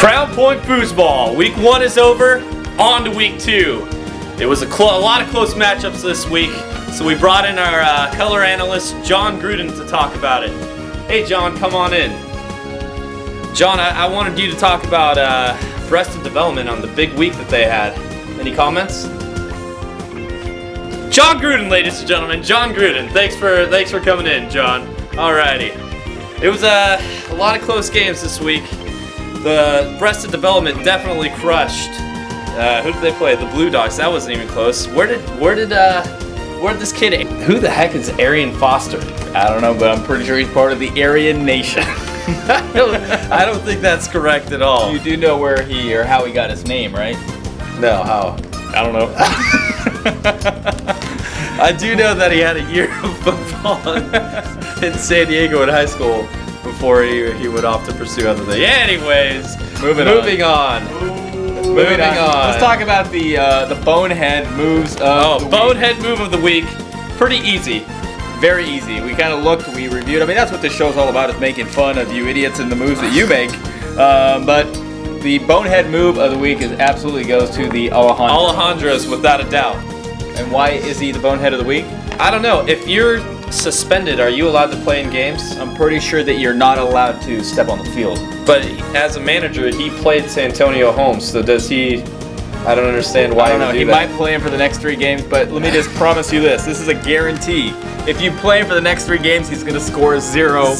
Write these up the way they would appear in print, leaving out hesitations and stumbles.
Crown Point Foosball. Week 1 is over, on to week 2. It was a lot of close matchups this week, so we brought in our color analyst, John Gruden, to talk about it. Hey John, come on in. John, I wanted you to talk about Breasted Development on the big week that they had. Any comments? John Gruden, ladies and gentlemen, John Gruden. Thanks for coming in, John. Alrighty. It was a lot of close games this week. The Breasted Development definitely crushed. Who did they play? The Blue Dogs. That wasn't even close. Where did this kid? Who the heck is Arian Foster? I don't know, but I'm pretty sure he's part of the Aryan Nation. I don't think that's correct at all. You do know where he or how he got his name, right? No, how? I don't know. I do know that he had a year of football in San Diego in high school before he went off to pursue other things. Anyways, moving on. Let's talk about the bonehead moves of the bonehead move of the week. Pretty easy. Very easy. We kind of looked, we reviewed. I mean, that's what this show's all about, is making fun of you idiots and the moves that you make. But the bonehead move of the week absolutely goes to the Alejandro. Alejandro's, without a doubt. And why is he the bonehead of the week? I don't know. If you're suspended, are you allowed to play in games? I'm pretty sure that you're not allowed to step on the field. But as a manager, he played Santonio Holmes, so does he? I don't understand why. I don't know. He might play him for the next 3 games, but let me just promise you this. This is a guarantee. If you play him for the next 3 games, he's going to score 0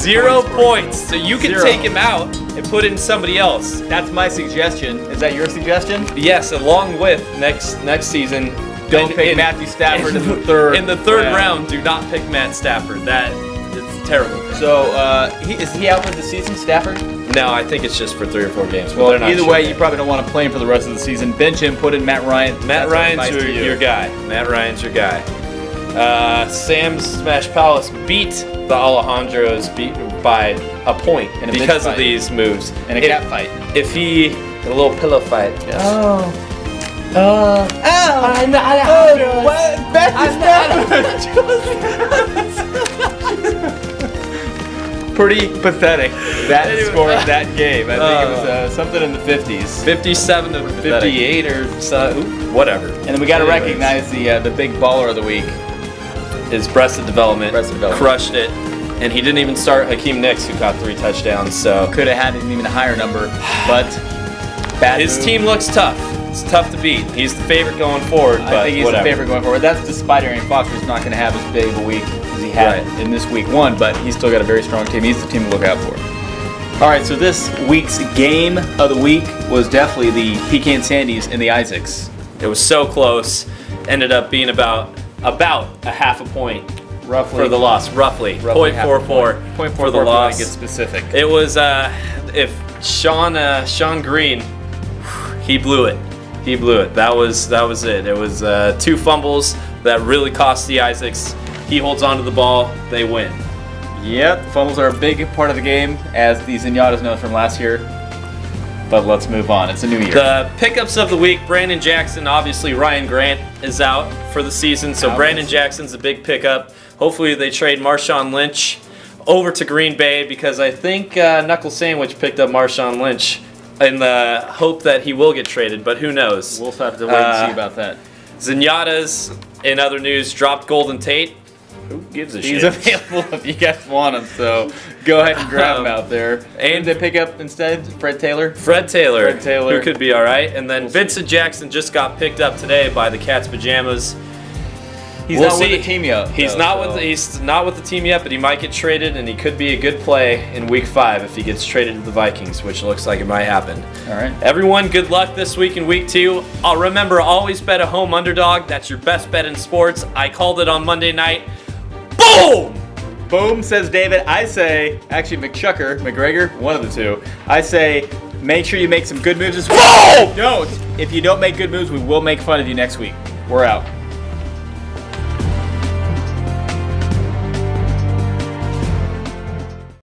points. So you can take him out and put in somebody else. That's my suggestion. Is that your suggestion? Yes, along with next season. Don't pick Matthew Stafford in the third. In the third round, do not pick Matt Stafford. That is terrible. So is he out for the season, Stafford? No, I think it's just for 3 or 4 games. Well, either way, you probably don't want to play him for the rest of the season. Bench him, put in Matt Ryan. Matt Ryan's your guy. Matt Ryan's your guy. Sam's Smash Palace beat the Alejandros by a point because of these moves. And a cat fight. A little pillow fight. Yes. Pretty pathetic, that score of that game. I think it was something in the 50s. 57 to 58 or so, whatever. And then we got to recognize the big baller of the week. His Breasted Development. Crushed it. And he didn't even start Hakeem Nicks, who caught 3 touchdowns. So could have had an even higher number, but his team looks tough. It's tough to beat. He's the favorite going forward, but I think he's the favorite going forward. That's despite Arian Foster's not going to have as big of a week as he had in this week 1, but he's still got a very strong team. He's the team to look out for. All right, so this week's game of the week was definitely the Pecan Sandies and the Isaacs. It was so close. Ended up being about a half a point roughly for the loss. Roughly 0.44 for the loss. To get specific. It was if Sean Green, he blew it. He blew it. That was it. It was 2 fumbles that really cost the Isaacs. He holds on to the ball. They win. Yep, fumbles are a big part of the game, as the Zenyatas know from last year. But let's move on. It's a new year. The pickups of the week, Brandon Jackson. Obviously, Ryan Grant is out for the season, so Brandon Jackson's a big pickup. Hopefully, they trade Marshawn Lynch over to Green Bay, because I think Knuckle Sandwich picked up Marshawn Lynch in the hope that he will get traded, but who knows? We'll have to wait and see about that. Zenyatas, in other news, dropped Golden Tate. Who gives a shit? He's available if you guys want him, so go ahead and grab him out there. And they pick up instead Fred Taylor? Fred Taylor, who could be all right. And then Vincent Jackson just got picked up today by the Cat's Pajamas. He's not with the team yet. He's not with the team yet, but he might get traded, and he could be a good play in Week 5 if he gets traded to the Vikings, which looks like it might happen. All right. Everyone, good luck this week in Week 2. Remember, always bet a home underdog. That's your best bet in sports. I called it on Monday night. Boom! Boom, says David. I say, actually McGregor, one of the two. I say, make sure you make some good moves this week. Boom! Don't. If you don't make good moves, we will make fun of you next week. We're out.